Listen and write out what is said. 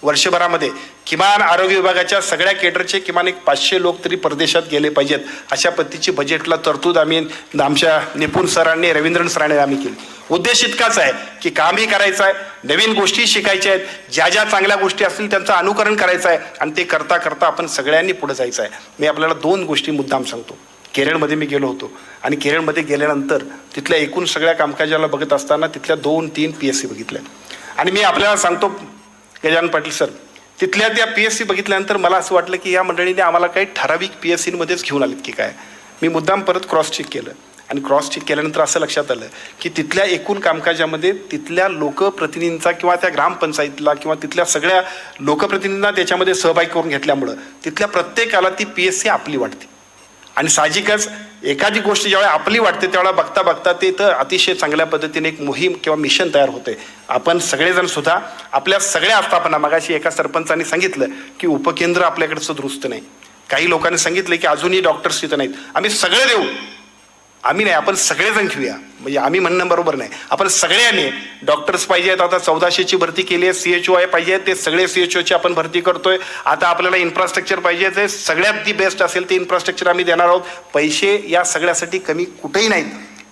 वर्षभरामध्ये किमान आरोग्य विभागाच्या सगळ्या केडरचे किमान एक 500 लोक तरी परदेशात गेले पाहिजेत अशा पद्धतीची बजेटला तरतूद आम्ही आमच्या निपुण सरांनी रवींद्रन सरांनी आम्ही केली. उद्देश इतकाच आहे की कामही करायचं आहे, नवीन गोष्टी शिकायच्या आहेत, ज्या ज्या चांगल्या गोष्टी असतील त्यांचं अनुकरण करायचं आहे आणि ते करता करता आपण सगळ्यांनी पुढे जायचं आहे. मी आपल्याला 2 गोष्टी मुद्दाम सांगतो. केरळमध्ये मी गेलो होतो आणि केरळमध्ये गेल्यानंतर तिथल्या एकूण सगळ्या कामकाजाला बघत असताना तिथल्या 2-3 PSC बघितल्या आणि मी आपल्याला सांगतो गजानन पाटील सर, तिथल्या त्या PSC बघितल्यानंतर मला असं वाटलं की या मंडळीने आम्हाला काही ठराविक PSCमध्येच घेऊन आलेत की काय. मी मुद्दाम परत क्रॉस चेक केलं आणि क्रॉस चेक केल्यानंतर असं लक्षात आलं की तिथल्या एकूण कामकाजामध्ये तिथल्या लोकप्रतिनिधींचा किंवा त्या ग्रामपंचायतीला किंवा तिथल्या सगळ्या लोकप्रतिनिधींना त्याच्यामध्ये सहभागी करून घेतल्यामुळं तिथल्या प्रत्येकाला ती PSC आपली वाटते. आणि साहजिकच एखादी गोष्ट ज्यावेळेला आपली वाटते त्यावेळेला बघता बघता ते तर अतिशय चांगल्या पद्धतीने एक मोहीम किंवा मिशन तयार होते. आपण सगळेजण सुद्धा आपल्या सगळ्या आस्थापना, मगाशी एका सरपंचांनी सांगितलं की उपकेंद्र आपल्याकडचं दुरुस्त नाही, काही लोकांनी सांगितलं की अजूनही डॉक्टर्स तिथं नाहीत. आम्ही सगळे देऊ, आम्ही नाही आपण सगळेजण घेऊया, म्हणजे आम्ही म्हणणं बरोबर नाही, आपण सगळ्यांनी डॉक्टर्स पाहिजेत. आता 1400ची भरती केली आहे, CHO पाहिजे, ते सगळे CHOची आपण भरती करतोय. आता आपल्याला इन्फ्रास्ट्रक्चर पाहिजे, ते सगळ्यात दी बेस्ट असेल ते इन्फ्रास्ट्रक्चर आम्ही देणार आहोत. पैसे या सगळ्यासाठी कमी कुठेही नाहीत.